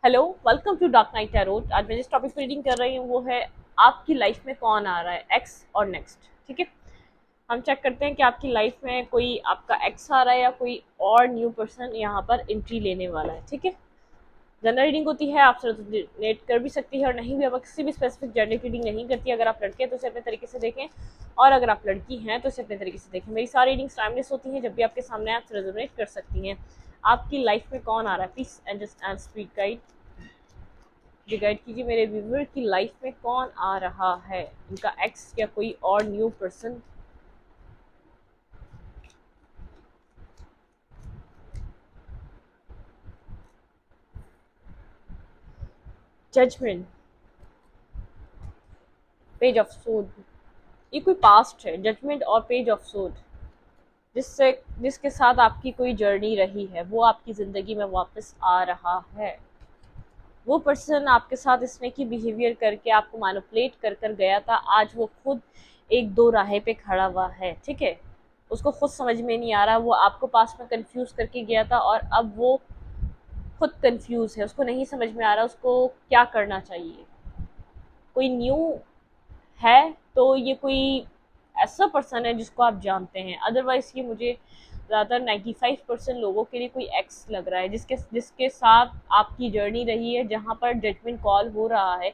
Hello, welcome to dark night tarot. आज मैं जिस टॉपिक पर रीडिंग कर रही हूँ वो है आपकी लाइफ में कौन आ रहा है, एक्स और नेक्स्ट। ठीक है, हम चेक करते हैं कि आपकी लाइफ में कोई आपका एक्स आ रहा है या कोई और न्यू पर्सन यहाँ पर एंट्री लेने वाला है। ठीक है, जनरल रीडिंग होती है, आपसे रिलेट कर भी सकती है और नहीं भी। अब किसी भी स्पेसिफिक जेंडर की रीडिंग नहीं करती। अगर आप लड़के हैं तो उसे अपने तरीके से देखें, और अगर आप लड़की हैं तो उसे अपने तरीके से देखें। मेरी सारी रीडिंग्स टाइमलेस होती हैं, जब भी आपके सामने आप रेजोनेट कर सकती हैं। आपकी लाइफ में कौन आ रहा है, please and just and speed guide ji, guide कीजिए मेरे व्यूवर की लाइफ में कौन आ रहा है, उनका एक्स या कोई और new person. Judgement, page of sword, ये कोई पास्ट है। जजमेंट और पेज ऑफ सोड, जिससे जिसके साथ आपकी कोई जर्नी रही है वो आपकी जिंदगी में वापस आ रहा है। वो पर्सन आपके साथ इस तरह की बिहेवियर करके आपको मैनिपुलेट कर कर गया था, आज वो खुद एक दो राह पे खड़ा हुआ है। ठीक है, उसको खुद समझ में नहीं आ रहा, वो आपको पास में कंफ्यूज करके गया था और अब वो खुद कंफ्यूज है, उसको नहीं समझ में आ रहा उसको क्या करना चाहिए। कोई न्यू है तो ये कोई ऐसा पर्सन है जिसको आप जानते हैं, अदरवाइज ये मुझे ज़्यादातर 95% लोगों के लिए कोई एक्स लग रहा है, जिसके जिसके साथ आपकी जर्नी रही है, जहाँ पर जजमेंट कॉल हो रहा है।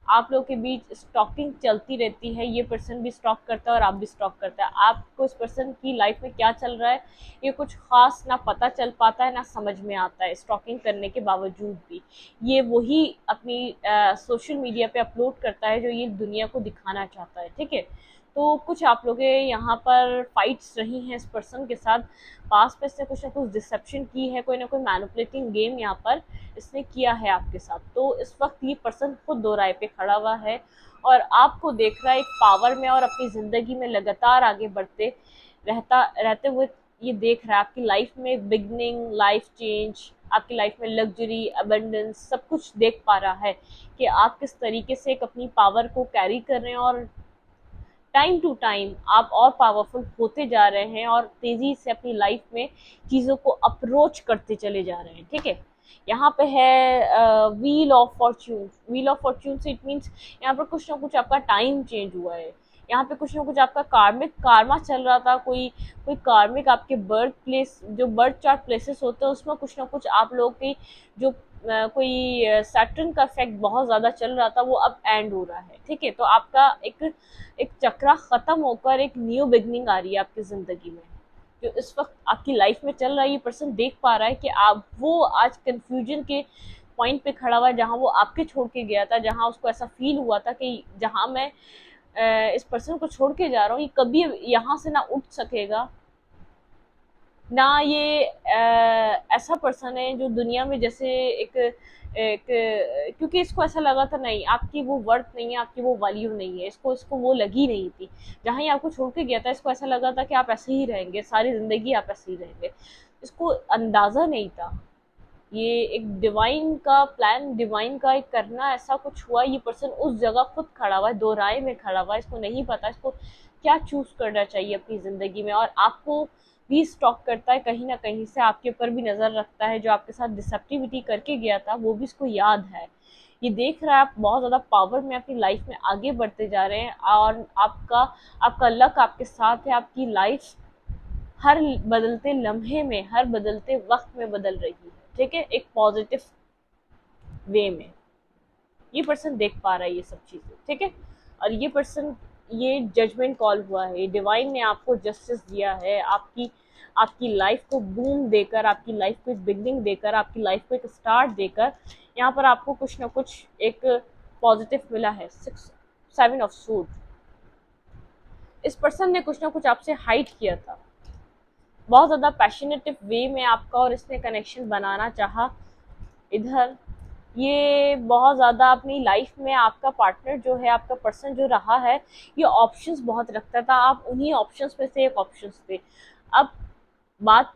आप लोगों के बीच स्टॉकिंग चलती रहती है, ये पर्सन भी स्टॉक करता है और आप भी स्टॉक करता है। आपको इस पर्सन की लाइफ में क्या चल रहा है ये कुछ खास ना पता चल पाता है ना समझ में आता है, स्टॉकिंग करने के बावजूद भी। ये वही अपनी सोशल मीडिया पे अपलोड करता है जो ये दुनिया को दिखाना चाहता है। ठीक है, तो कुछ आप लोग यहाँ पर फाइट्स रही हैं इस पर्सन के साथ, पास में इसने कुछ ना कुछ डिसेप्शन की है, कोई ना कोई मैनिपुलेटिंग गेम यहाँ पर इसने किया है आपके साथ। तो इस वक्त ये पर्सन खुद दो राय पे खड़ा हुआ है और आपको देख रहा है एक पावर में और अपनी ज़िंदगी में लगातार आगे बढ़ते रहते हुए। ये देख रहा है आपकी लाइफ में बिगनिंग, लाइफ चेंज, आपकी लाइफ में लग्जरी, अबंडेंस, सब कुछ देख पा रहा है कि आप किस तरीके से एक अपनी पावर को कैरी कर रहे हैं और टाइम टू टाइम आप और पावरफुल होते जा रहे हैं और तेजी से अपनी लाइफ में चीज़ों को अप्रोच करते चले जा रहे हैं। ठीक है, यहाँ पे है wheel of Fortune. Wheel of Fortune से इट मीन्स यहाँ पर कुछ ना कुछ आपका टाइम चेंज हुआ है, यहाँ पे कुछ ना कुछ आपका कार्मिक कारमा चल रहा था। कोई कोई कार्मिक आपके बर्थ प्लेस, जो बर्थ चार्ट प्लेसेस होते हैं उसमें कुछ ना कुछ आप लोग की जो कोई सैटर्न का इफेक्ट बहुत ज़्यादा चल रहा था वो अब एंड हो रहा है। ठीक है, तो आपका एक एक चक्रा खत्म होकर एक न्यू बिगनिंग आ रही है आपकी ज़िंदगी में। जो इस वक्त आपकी लाइफ में चल रहा है, ये पर्सन देख पा रहा है कि आप वो आज कन्फ्यूजन के पॉइंट पे खड़ा हुआ है जहाँ वो आपके छोड़ के गया था, जहाँ उसको ऐसा फील हुआ था कि जहाँ मैं इस पर्सन को छोड़ के जा रहा हूँ ये कभी यहाँ से ना उठ सकेगा ना। ये ऐसा पर्सन है जो दुनिया में जैसे एक एक क्योंकि इसको ऐसा लगा था नहीं आपकी वो वर्थ नहीं है, आपकी वो वैल्यू नहीं है, इसको इसको वो लगी नहीं थी। जहाँ ही आपको छोड़ के गया था इसको ऐसा लगा था कि आप ऐसे ही रहेंगे, सारी जिंदगी आप ऐसे ही रहेंगे। इसको अंदाजा नहीं था, ये एक डिवाइन का प्लान, डिवाइन का एक करना ऐसा कुछ हुआ। ये पर्सन उस जगह खुद खड़ा हुआ है, दो राय में खड़ा हुआ है, इसको नहीं पता इसको क्या चूज करना चाहिए अपनी जिंदगी में। और आपको भी स्टॉक करता है, कहीं ना कहीं से आपके ऊपर भी नजर रखता है, जो आपके साथ डिसेप्टिविटी करके गया था वो भी इसको याद है। ये देख रहा है आप बहुत ज्यादा पावर में अपनी लाइफ में आगे बढ़ते जा रहे हैं और आपका आपका लक आपके साथ है। आपकी लाइफ हर बदलते लम्हे में, हर बदलते वक्त में बदल रही है। ठीक है, एक पॉजिटिव वे में ये पर्सन देख पा रहा है ये सब चीजें। ठीक है, और ये पर्सन, ये जजमेंट कॉल हुआ है, डिवाइन ने आपको जस्टिस दिया है, आपकी आपकी लाइफ को बूम देकर, आपकी लाइफ को एक बिगनिंग देकर, आपकी लाइफ को एक स्टार्ट देकर यहाँ पर आपको कुछ ना कुछ एक पॉजिटिव मिला है। सिक्स, सेवन ऑफ सूट, इस पर्सन ने कुछ ना कुछ आपसे हाइड किया था, बहुत ज़्यादा पैशनेटिव वे में आपका और इसने कनेक्शन बनाना चाहा। इधर ये बहुत ज़्यादा अपनी लाइफ में आपका पार्टनर जो है, आपका पर्सन जो रहा है, ये ऑप्शंस बहुत रखता था, आप उन्हीं ऑप्शंस में से एक ऑप्शंस थे। अब बात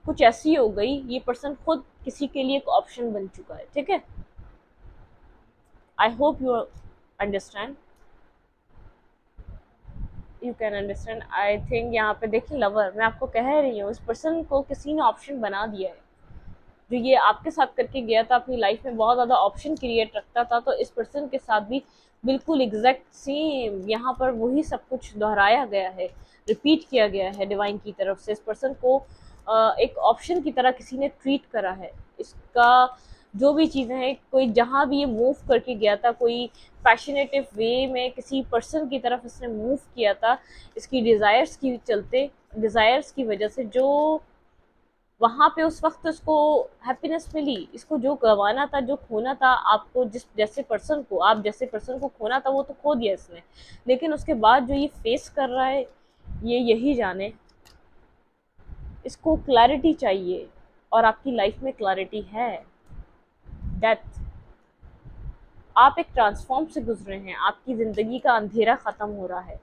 कुछ ऐसी हो गई, ये पर्सन खुद किसी के लिए एक ऑप्शन बन चुका है। ठीक है, I hope you understand, you can understand I think. यहाँ पे देखिए लवर, मैं आपको कह रही हूँ इस पर्सन को किसी ने ऑप्शन बना दिया है, जो ये आपके साथ करके गया था अपनी लाइफ में, बहुत ज़्यादा ऑप्शन क्रिएट रखता था, तो इस पर्सन के साथ भी बिल्कुल एग्जैक्ट सेम यहाँ पर वही सब कुछ दोहराया गया है, रिपीट किया गया है डिवाइन की तरफ से। इस पर्सन को एक ऑप्शन की तरह किसी ने ट्रीट करा है। इसका जो भी चीज़ें हैं, कोई जहाँ भी ये मूव करके गया था, कोई पैशनेटिव वे में किसी पर्सन की तरफ इसने मूव किया था, इसकी डिज़ायर्स की चलते, डिज़ायर्स की वजह से, जो वहाँ पे उस वक्त उसको हैप्पीनेस मिली। इसको जो गंवाना था, जो खोना था, आपको जिस जैसे पर्सन को, आप जैसे पर्सन को खोना था, वो तो खो दिया इसने, लेकिन उसके बाद जो ये फेस कर रहा है, ये यही जाने। इसको क्लैरिटी चाहिए, और आपकी लाइफ में क्लैरिटी है। डेथ, आप एक ट्रांसफॉर्म से गुजरे हैं, आपकी ज़िंदगी का अंधेरा ख़त्म हो रहा है,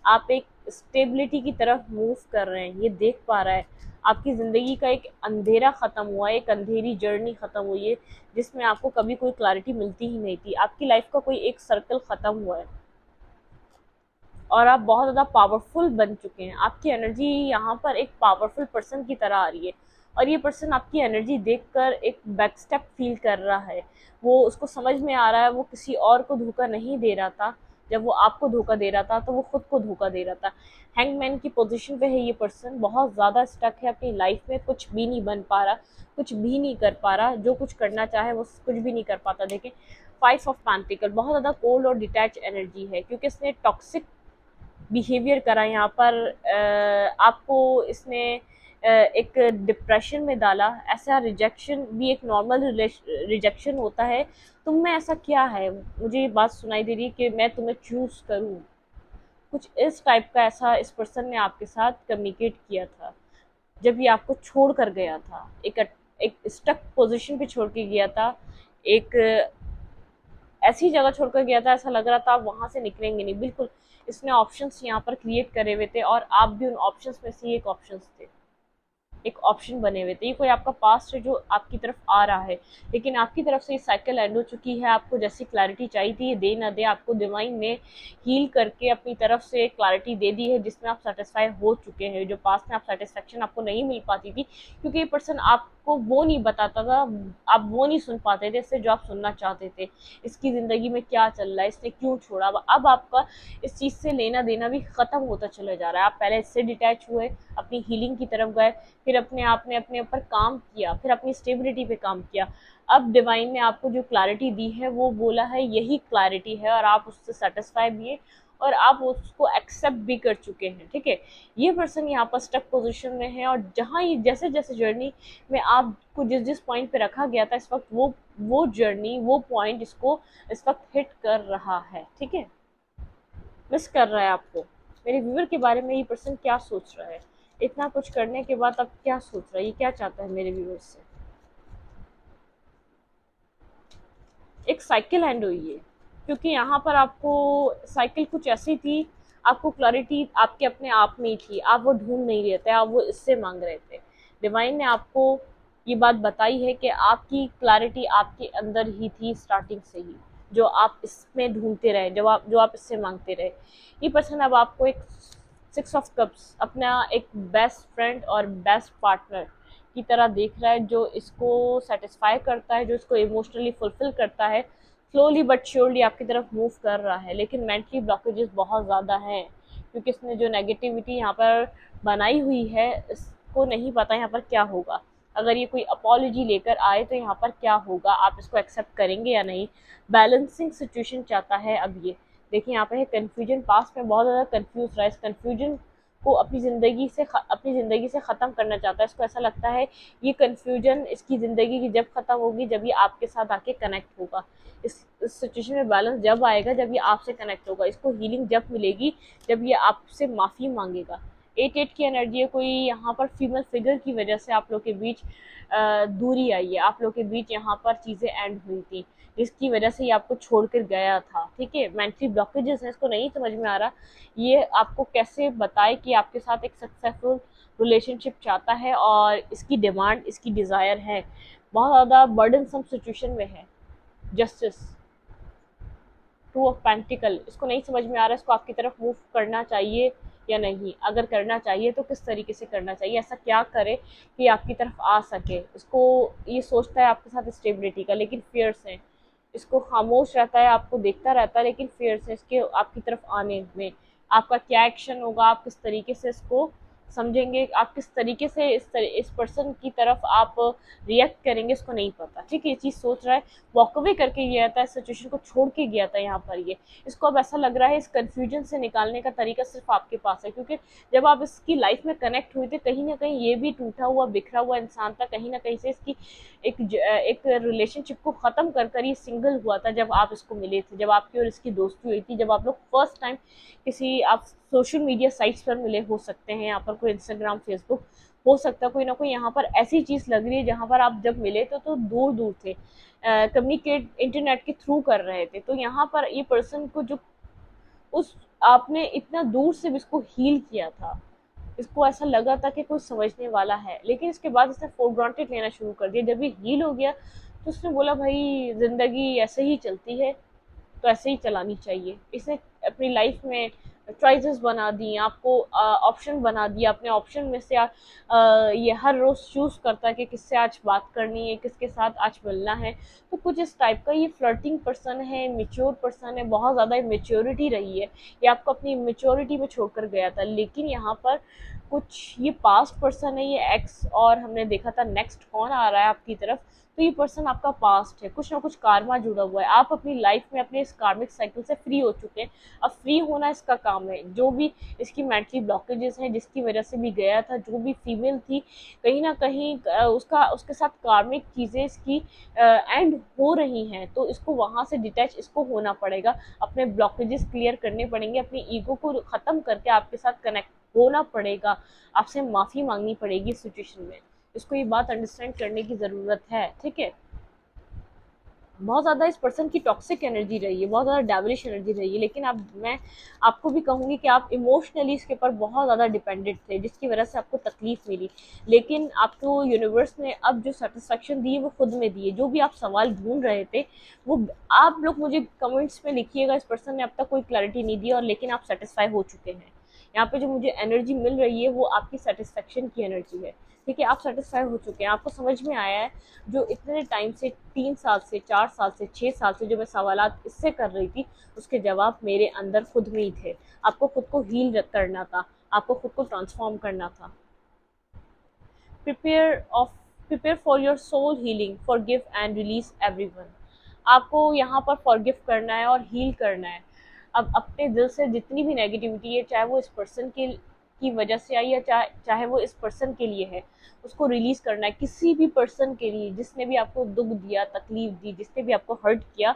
आप एक स्टेबिलिटी की तरफ मूव कर रहे हैं, ये देख पा रहा है। आपकी ज़िंदगी का एक अंधेरा ख़त्म हुआ है, एक अंधेरी जर्नी ख़त्म हुई है, जिसमें आपको कभी कोई क्लैरिटी मिलती ही नहीं थी। आपकी लाइफ का कोई एक सर्कल ख़त्म हुआ है, और आप बहुत ज़्यादा पावरफुल बन चुके हैं। आपकी एनर्जी यहाँ पर एक पावरफुल पर्सन की तरह आ रही है, और ये पर्सन आपकी एनर्जी देखकर एक बैकस्टेप फील कर रहा है। वो, उसको समझ में आ रहा है वो किसी और को धोखा नहीं दे रहा था। जब वो आपको धोखा दे रहा था, तो वो खुद को धोखा दे रहा था। हैंगमैन की पोजीशन पे है ये पर्सन, बहुत ज़्यादा स्टक है अपनी लाइफ में, कुछ भी नहीं बन पा रहा, कुछ भी नहीं कर पा रहा, जो कुछ करना चाहे वो कुछ भी नहीं कर पाता। देखें, 5 ऑफ पेंटिकल, बहुत ज़्यादा कोल्ड और डिटैच एनर्जी है, क्योंकि इसने टॉक्सिक बिहेवियर करा यहाँ पर। आपको इसने एक डिप्रेशन में डाला। ऐसा रिजेक्शन भी एक नॉर्मल रिजेक्शन होता है। तुम में ऐसा क्या है, मुझे ये बात सुनाई दे रही है कि मैं तुम्हें चूज करूँ, कुछ इस टाइप का ऐसा इस पर्सन ने आपके साथ कम्युनिकेट किया था जब ये आपको छोड़ कर गया था। एक स्टक पोजीशन पे छोड़ के गया था, एक ऐसी जगह छोड़कर गया था, ऐसा लग रहा था आप वहां से निकलेंगे नहीं। बिल्कुल इसने ऑप्शंस यहाँ पर क्रिएट करे हुए थे, और आप भी उन ऑप्शंस में से एक ऑप्शंस थे, एक ऑप्शन बने हुए थे। ये कोई आपका पास्ट है जो आपकी तरफ आ रहा है, लेकिन आपकी तरफ से ये साइकिल एंड हो चुकी है। आपको जैसी क्लैरिटी चाहिए थी, ये दे ना दे, आपको डिवाइन ने हील करके अपनी तरफ से क्लैरिटी दे दी है, जिसमें आप सेटिस्फाई हो चुके हैं। जो पास्ट में आप सेटिस्फेक्शन आपको नहीं मिल पाती थी, क्योंकि ये पर्सन आपको वो नहीं बताता था, आप वो नहीं सुन पाते थे इससे जो आप सुनना चाहते थे। इसकी ज़िंदगी में क्या चल रहा है, इसने क्यों छोड़ा। अब आपका इस चीज़ से लेना देना भी ख़त्म होता चला जा रहा है। आप पहले इससे डिटैच हुए, अपनी हीलिंग की तरफ गए, फिर अपने आप ने अपने ऊपर काम किया, फिर अपनी स्टेबिलिटी पे काम किया। अब डिवाइन ने आपको जो क्लैरिटी दी है, वो बोला है यही क्लैरिटी है, और आप उससे सेटिस्फाई भी हैं, और आप उसको एक्सेप्ट भी कर चुके हैं। ठीक है, ये पर्सन यहाँ पर स्टक पोजीशन में है, और जहाँ ये जैसे जैसे जर्नी में आपको जिस जिस पॉइंट पे रखा गया था, इस वक्त वो जर्नी, वो पॉइंट इसको इस वक्त हिट कर रहा है। ठीक है, मिस कर रहा है आपको। मेरे व्यूअर के बारे में ये पर्सन क्या सोच रहा है, इतना कुछ करने के बाद अब क्या सोच रहा है, ये क्या चाहता है मेरे व्यूअर से। एक साइकिल एंड हुई है, क्योंकि यहाँ पर आपको साइकिल कुछ ऐसी थी, आपको क्लैरिटी आपके अपने आप में ही थी, आप वो ढूंढ नहीं रहे थे, आप वो इससे मांग रहे थे। डिवाइन ने आपको ये बात बताई है कि आपकी क्लैरिटी आपके अंदर ही थी स्टार्टिंग से ही, जो आप इसमें ढूंढते रहे, जो आप इससे मांगते रहे। ये पर्सन अब आपको एक 6 ऑफ कप्स, अपना एक बेस्ट फ्रेंड और बेस्ट पार्टनर की तरह देख रहा है, जो इसको सेटिस्फाई करता है, जो इसको इमोशनली फुलफिल करता है। स्लोली बट श्योरली आपकी तरफ मूव कर रहा है, लेकिन मेंटली ब्लॉकेजेस बहुत ज़्यादा हैं, क्योंकि इसने जो नेगेटिविटी यहाँ पर बनाई हुई है, इसको नहीं पता यहाँ पर क्या होगा। अगर ये कोई अपॉलॉजी लेकर आए तो यहाँ पर क्या होगा, आप इसको एक्सेप्ट करेंगे या नहीं। बैलेंसिंग सिचुएशन चाहता है अब ये। देखिए यहाँ पे है कन्फ्यूजन, पास्ट में बहुत ज़्यादा कन्फ्यूज रहा है, इस कन्फ्यूजन को अपनी ज़िंदगी से ख़त्म करना चाहता है। इसको ऐसा लगता है ये कन्फ्यूजन इसकी ज़िंदगी की जब ख़त्म होगी, जब ये आपके साथ आके कनेक्ट होगा। इस सिचुएशन में बैलेंस जब आएगा, जब ये आपसे कनेक्ट होगा। इसको हीलिंग जब मिलेगी, जब ये आपसे माफ़ी मांगेगा। 8 की एनर्जी है, कोई यहाँ पर फीमेल फिगर की वजह से आप लोग के बीच दूरी आई है, आप लोग के बीच यहाँ पर चीज़ें एंड हुई थी, जिसकी वजह से ये आपको छोड़कर गया था। ठीक है, मेंटली ब्लॉकेजेस हैं, इसको नहीं समझ में आ रहा ये आपको कैसे बताए कि आपके साथ एक सक्सेसफुल रिलेशनशिप चाहता है, और इसकी डिमांड, इसकी डिज़ायर है, बहुत ज़्यादा बर्डनसम सिचुएशन में है। जस्टिस, 2 ऑफ पेंटिकल, इसको नहीं समझ में आ रहा है इसको आपकी तरफ मूव करना चाहिए या नहीं, अगर करना चाहिए तो किस तरीके से करना चाहिए, ऐसा क्या करे कि आपकी तरफ आ सके। इसको ये सोचता है आपके साथ स्टेबिलिटी का, लेकिन फियर्स हैं, इसको खामोश रहता है, आपको देखता रहता है, लेकिन फियर्स है इसके आपकी तरफ आने में। आपका क्या एक्शन होगा, आप किस तरीके से इसको समझेंगे, आप किस तरीके से इस पर्सन की तरफ आप रिएक्ट करेंगे, इसको नहीं पता। ठीक है, ये चीज़ सोच रहा है, वॉक अवे करके गया था, इस सिचुएशन को छोड़ के गया था यहाँ पर। ये इसको अब ऐसा लग रहा है इस कन्फ्यूजन से निकालने का तरीका सिर्फ आपके पास है, क्योंकि जब आप इसकी लाइफ में कनेक्ट हुए थे, कहीं ना कहीं ये भी टूटा हुआ बिखरा हुआ इंसान था, कहीं ना कहीं से इसकी एक रिलेशनशिप को ख़त्म कर कर ये सिंगल हुआ था जब आप इसको मिले थे, जब आपकी और इसकी दोस्ती हुई थी, जब आप लोग फर्स्ट टाइम किसी आप सोशल मीडिया साइट्स पर मिले हो सकते हैं, यहाँ पर कोई इंस्टाग्राम फेसबुक हो सकता है, कोई ना कोई यहाँ पर ऐसी चीज़ लग रही है जहाँ पर आप जब मिले तो दूर दूर थे, कम्युनिकेट इंटरनेट के थ्रू कर रहे थे। तो यहाँ पर ये पर्सन को जो उस आपने इतना दूर से भी इसको हील किया था, इसको ऐसा लगा था कि कोई समझने वाला है, लेकिन इसके बाद इसने फॉर ग्रांटेड लेना शुरू कर दिया। जब ये हील हो गया तो उसने बोला भाई ज़िंदगी ऐसे ही चलती है, तो ऐसे ही चलानी चाहिए। इसने अपनी लाइफ में चॉइसेस बना दी, आपको ऑप्शन बना दिया, अपने ऑप्शन में से ये हर रोज़ चूज़ करता है कि किससे आज बात करनी है, किसके साथ आज मिलना है। तो कुछ इस टाइप का ये फ्लर्टिंग पर्सन है, मेच्योर पर्सन है, बहुत ज़्यादा मेच्योरिटी रही है, ये आपको अपनी मेच्योरिटी में छोड़कर गया था। लेकिन यहाँ पर कुछ ये पास्ट पर्सन है, ये एक्स, और हमने देखा था नेक्स्ट कौन आ रहा है आपकी तरफ। तो ये पर्सन आपका पास्ट है, कुछ ना कुछ कार्मा जुड़ा हुआ है, आप अपनी लाइफ में अपने इस कार्मिक साइकिल से फ्री हो चुके हैं। अब फ्री होना इसका काम है। जो भी इसकी मेंटली ब्लॉकेजेस हैं, जिसकी वजह से भी गया था, जो भी फीमेल थी, कहीं ना कहीं उसके साथ कार्मिक चीज़ें इसकी एंड हो रही हैं, तो इसको वहाँ से डिटैच इसको होना पड़ेगा, अपने ब्लॉकेजेस क्लियर करने पड़ेंगे, अपनी ईगो को ख़त्म करके आपके साथ कनेक्ट होना पड़ेगा, आपसे माफ़ी मांगनी पड़ेगी इस सिचुएशन में। इसको ये बात अंडरस्टैंड करने की ज़रूरत है। ठीक है, बहुत ज़्यादा इस पर्सन की टॉक्सिक एनर्जी रही है, बहुत ज़्यादा डेविलिश एनर्जी रही है, लेकिन अब मैं आपको भी कहूँगी कि आप इमोशनली इसके ऊपर बहुत ज़्यादा डिपेंडेंट थे, जिसकी वजह से आपको तकलीफ मिली। लेकिन आपको यूनिवर्स ने अब जो सेटिस्फेक्शन दी है वो खुद में दी है। जो भी आप सवाल ढूंढ रहे थे वो आप लोग मुझे कमेंट्स में लिखिएगा, इस पर्सन ने अब तक कोई क्लैरिटी नहीं दी, और लेकिन आप सेटिस्फाई हो चुके हैं। यहाँ पे जो मुझे एनर्जी मिल रही है वो आपकी सेटिस्फेक्शन की एनर्जी है। ठीक है, आप सेटिस्फाई हो चुके हैं, आपको समझ में आया है जो इतने टाइम से 3 साल से 4 साल से 6 साल से जो मैं सवालात इससे कर रही थी, उसके जवाब मेरे अंदर खुद में ही थे। आपको खुद को हील करना था, आपको खुद को ट्रांसफॉर्म करना था। Prepare of prepare for your soul healing, forgive and release everyone. आपको यहाँ पर फॉरगिव करना है और हील करना है। अब अपने दिल से जितनी भी नेगेटिविटी है, चाहे वो इस पर्सन की वजह से आई है, चाहे वो इस पर्सन के लिए है, उसको रिलीज करना है। किसी भी पर्सन के लिए जिसने भी आपको दुख दिया, तकलीफ दी, जिसने भी आपको हर्ट किया,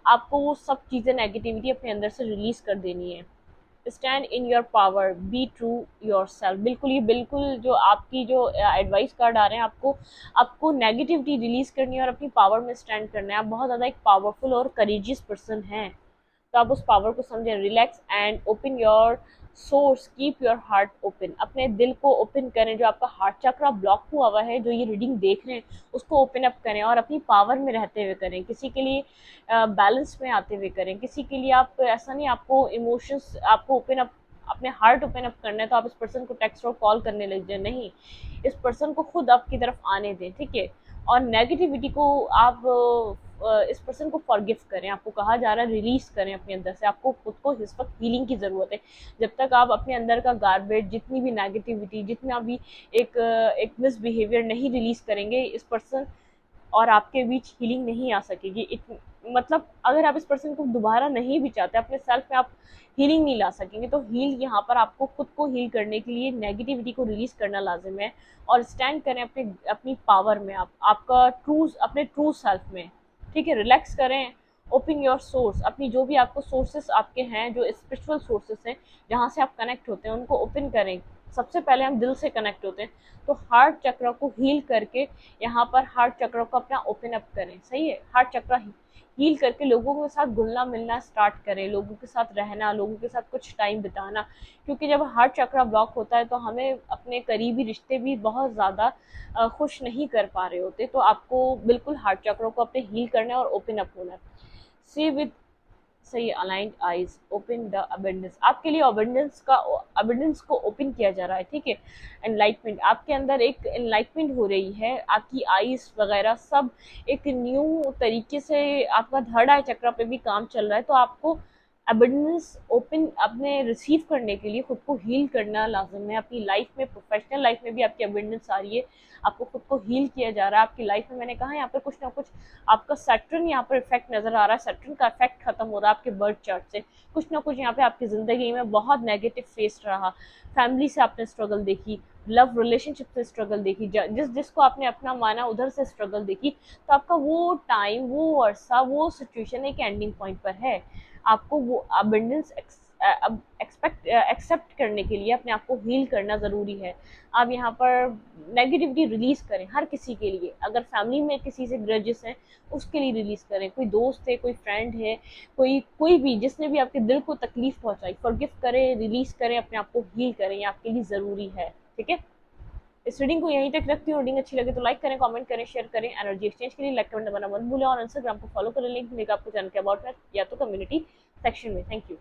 आपको वो सब चीज़ें, नेगेटिविटी अपने अंदर से रिलीज कर देनी है। Stand in your power, be true your self. बिल्कुल, ये बिल्कुल जो आपकी जो एडवाइस कार्ड आ रहे हैं, आपको आपको नेगेटिविटी रिलीज करनी है और अपनी पावर में स्टैंड करना है। आप बहुत ज़्यादा एक पावरफुल और करेजियस पर्सन हैं, तो आप उस पावर को समझें। Relax and open your source, keep your heart open. अपने दिल को ओपन करें, जो आपका हार्ट चक्रा ब्लॉक हुआ हुआ है, जो ये रीडिंग देख रहे हैं, उसको ओपन अप करें और अपनी पावर में रहते हुए करें। किसी के लिए बैलेंस में आते हुए करें, किसी के लिए आप ऐसा नहीं, आपको इमोशंस आपको ओपन अप, अपने हार्ट ओपन अप करना है तो आप इस पर्सन को टेक्स्ट और कॉल करने लग जाए, नहीं, इस पर्सन को खुद आपकी तरफ आने दें। ठीक है, और नेगेटिविटी को आप इस पर्सन को फॉरगिव करें। आपको कहा जा रहा है रिलीज करें अपने अंदर से, आपको खुद को इस वक्त हीलिंग की ज़रूरत है। जब तक आप अपने अंदर का गार्बेज, जितनी भी नेगेटिविटी, जितना भी एक मिसबिहेवियर नहीं रिलीज करेंगे, इस पर्सन और आपके बीच हीलिंग नहीं आ सकेगी। मतलब अगर आप इस पर्सन को दोबारा नहीं भी चाहते, अपने सेल्फ में आप हीलिंग नहीं ला सकेंगे। तो हील यहाँ पर आपको खुद को हील करने के लिए नेगेटिविटी को रिलीज करना लाजिम है, और स्टैंड करें अपनी पावर में, आपका अपने ट्रू सेल्फ में। ठीक है, रिलैक्स करें, ओपन योर सोर्स। अपनी जो भी आपको सोर्सेस आपके हैं, जो स्पिरिचुअल सोर्सेस हैं, जहाँ से आप कनेक्ट होते हैं, उनको ओपन करें। सबसे पहले हम दिल से कनेक्ट होते हैं, तो हार्ट चक्र को हील करके यहाँ पर हार्ट चक्र को अपना ओपन अप करें। सही है, हार्ट चक्र हील करके लोगों के साथ घुलना मिलना स्टार्ट करें, लोगों के साथ रहना, लोगों के साथ कुछ टाइम बिताना। क्योंकि जब हार्ट चक्र ब्लॉक होता है तो हमें अपने करीबी रिश्ते भी बहुत ज़्यादा खुश नहीं कर पा रहे होते। तो आपको बिल्कुल हार्ट चक्र को अपने हील करना है और ओपन अप होना है। सी विद सही, aligned eyes open the abundance, आपके लिए अबेंडेंस को ओपन किया जा रहा है, ठीक है। एनलाइटमेंट, आपके अंदर एक एनलाइटमेंट हो रही है, आपकी आईज वगैरह सब एक न्यू तरीके से, आपका थर्ड आई चक्र पे भी काम चल रहा है, तो आपको अबेंडेंस ओपन अपने रिसीव करने के लिए खुद को हील करना लाजम है। अपनी लाइफ में, प्रोफेशनल लाइफ में भी आपकी अबेंडेंस आ रही है, आपको खुद को हील किया जा रहा है। आपकी लाइफ में मैंने कहा यहाँ पर कुछ ना कुछ आपका सैटर्न यहाँ पर इफेक्ट नजर आ रहा है, सैटर्न का इफेक्ट खत्म हो रहा है आपके बर्थ चार्ट से। कुछ ना कुछ यहाँ पे आपकी जिंदगी में बहुत नेगेटिव फेस रहा, फैमिली से आपने स्ट्रगल देखी, लव रिलेशनशिप से स्ट्रगल देखी, जिसको आपने अपना माना उधर से स्ट्रगल देखी, तो आपका वो टाइम, वो अरसा, वो सिचुएशन एक एंडिंग पॉइंट पर है। आपको वो अबेंडेंस एक्सेप्ट करने के लिए अपने आप को हील करना ज़रूरी है। आप यहाँ पर नेगेटिविटी रिलीज़ करें हर किसी के लिए, अगर फैमिली में किसी से ग्रजेस हैं उसके लिए रिलीज़ करें, कोई दोस्त है, कोई फ्रेंड है, कोई कोई भी जिसने भी आपके दिल को तकलीफ पहुंचाई, फॉरगिव करें, रिलीज़ करें, अपने आप को हील करें, ये आपके लिए ज़रूरी है, ठीक है। इस रीडिंग को यहीं तक रखती हूँ। रीडिंग अच्छी लगे तो लाइक करें, कमेंट करें, शेयर करें। एनर्जी एक्सचेंज के लिए लाइक कमेंट दबाना मत भूलें और इंस्टाग्राम को फॉलो करें, लिंक मिलेगा आपको चैनल के अबाउट में या तो कम्युनिटी सेक्शन में। Thank you.